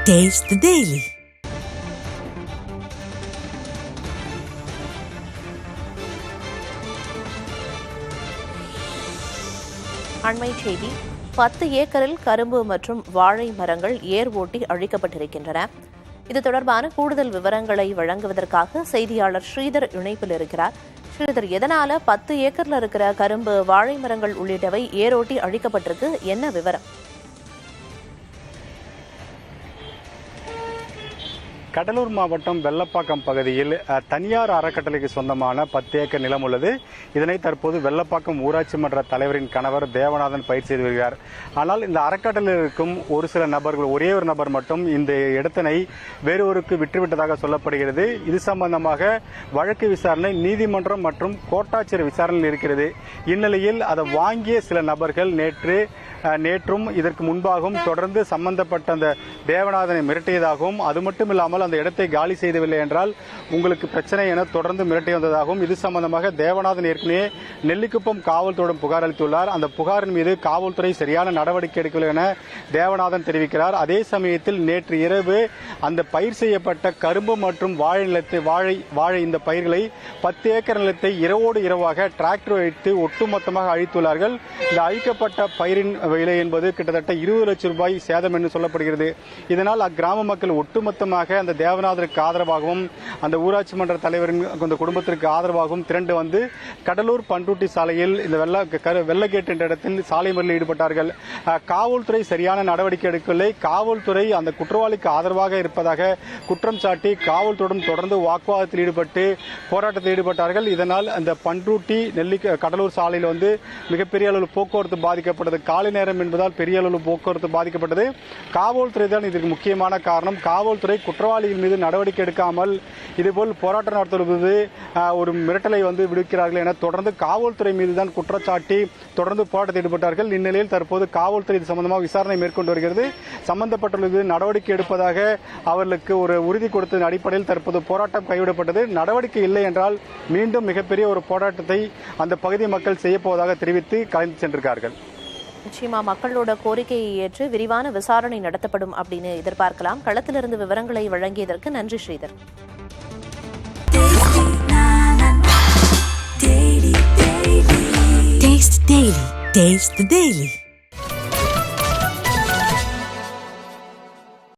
Taste the Daily. அண்மை செய்தி. 10 ஏக்கரில் கரும்பு மற்றும் வாழை மரங்கள் ஏர் ஓட்டி அழிக்கப்பட்டிருக்கின்றன. இது தொடர்பான கூடுதல் விவரங்களை வழங்குவதற்காக செய்தியாளர் ஸ்ரீதர் இணைப்பில் இருக்கிறார். ஸ்ரீதர், எதனால 10 ஏக்கர்ல இருக்கிற கரும்பு, வாழை மரங்கள் உள்ளிட்டவை ஏரோட்டி அழிக்கப்பட்டிருக்கு? என்ன விவரம்? கடலூர் மாவட்டம் வெள்ளப்பாக்கம் பகுதியில் தனியார் அறக்கட்டளைக்கு சொந்தமான 10 ஏக்கர் நிலம் உள்ளது. இதனை தற்போது வெள்ளப்பாக்கம் ஊராட்சி மன்ற தலைவரின் கணவர் தேவநாதன் பயிர் செய்து வருகிறார். ஆனால் இந்த அறக்கட்டளையில் இருக்கும் ஒரு சில நபர்கள், ஒரே ஒரு நபர் மட்டும் இந்த இடத்தினை வேறொருக்கு விற்றுவிட்டதாக சொல்லப்படுகிறது. இது சம்பந்தமாக வழக்கு விசாரணை நீதிமன்றம் மற்றும் கோட்டாட்சியர் விசாரணையில் இருக்கிறது. இந்நிலையில் அதை வாங்கிய சில நபர்கள் நேற்றும் இதற்கு முன்பாகவும் தொடர்ந்து சம்பந்தப்பட்ட அந்த தேவநாதனை மிரட்டியதாகவும், அது மட்டும் இல்லாமல் அந்த இடத்தை காலி செய்யவில்லை என்றால் உங்களுக்கு பிரச்சனை என தொடர்ந்து மிரட்டி வந்ததாகவும், இது சம்பந்தமாக தேவநாதன் ஏற்கனவே நெல்லிக்குப்பம் காவல்துறையிடம் புகார் அளித்துள்ளார். அந்த புகாரின் மீது காவல்துறை சரியான நடவடிக்கை எடுக்கவில்லை என தேவநாதன் தெரிவிக்கிறார். அதே சமயத்தில் நேற்று இரவு அந்த பயிர் செய்யப்பட்ட கரும்பு மற்றும் வாழை இந்த பயிர்களை 10 ஏக்கர் நிலத்தை இரவோடு இரவாக டிராக்டர் வைத்து ஒட்டுமொத்தமாக அழித்துள்ளார்கள். இந்த அழிக்கப்பட்ட பயிரின் விலை என்பது கிட்டத்தட்ட 20 லட்சம் ரூபாய் சேதம் என்று சொல்லப்படுகிறது. இதனால் அக்கிராம மக்கள் ஒட்டுமொத்தமாக அந்த தேவநாதருக்கு ஆதரவாகவும் அந்த ஊராட்சி மன்ற தலைவரின் அந்த குடும்பத்திற்கு ஆதரவாகவும் திரண்டு வந்து கடலூர் பண்ருட்டி சாலையில் இந்த வெள்ளகேட் என்ற இடத்தில் சாலை மறியலில் ஈடுபட்டார்கள். காவல்துறை சரியான நடவடிக்கை எடுக்கவில்லை. காவல்துறை அந்த குற்றவாளிக்கு ஆதரவாக இருப்பதாக குற்றம் சாட்டி காவல்துறையுடன் தொடர்ந்து வாக்குவாதத்தில் ஈடுபட்டு போராட்டத்தில் ஈடுபட்டார்கள். இதனால் அந்த பண்ருட்டி கடலூர் சாலையில் மிகப்பெரிய அளவில் போக்குவரத்து பாதிக்கப்பட்டது. காலை நேரம் என்பதால் பெரிய அளவில் போக்குவரத்து பாதிக்கப்பட்டது. காவல்துறை தான் இதற்கு முக்கியமான காரணம். காவல்துறை குற்றவாளிகள் மீது நடவடிக்கை எடுக்காமல் இதுபோல் போராட்டம் நடத்துவது ஒரு மிரட்டலை விடுக்கிறார்கள் என தொடர்ந்து காவல்துறை மீது தான் குற்றச்சாட்டி தொடர்ந்து போராட்டத்தில் ஈடுபட்டார்கள். இந்நிலையில் தற்போது காவல்துறை இது சம்பந்தமாக விசாரணை மேற்கொண்டு வருகிறது. சம்பந்தப்பட்டவர்களுக்கு நடவடிக்கை எடுப்பதாக அவர்களுக்கு ஒரு உறுதி கொடுத்ததன் அடிப்படையில் தற்போது போராட்டம் கைவிடப்பட்டது. நடவடிக்கை இல்லை என்றால் மீண்டும் மிகப்பெரிய ஒரு போராட்டத்தை அந்த பகுதி மக்கள் செய்யப்போவதாக தெரிவித்து கலைந்து சென்றிருக்கார்கள். நிச்சயமா மக்களோட கோரிக்கையை ஏற்று விரிவான விசாரணை நடத்தப்படும் அப்படின்னு எதிர்பார்க்கலாம். களத்திலிருந்து விவரங்களை வழங்கியதற்கு நன்றி ஸ்ரீதர். Taste the Daily.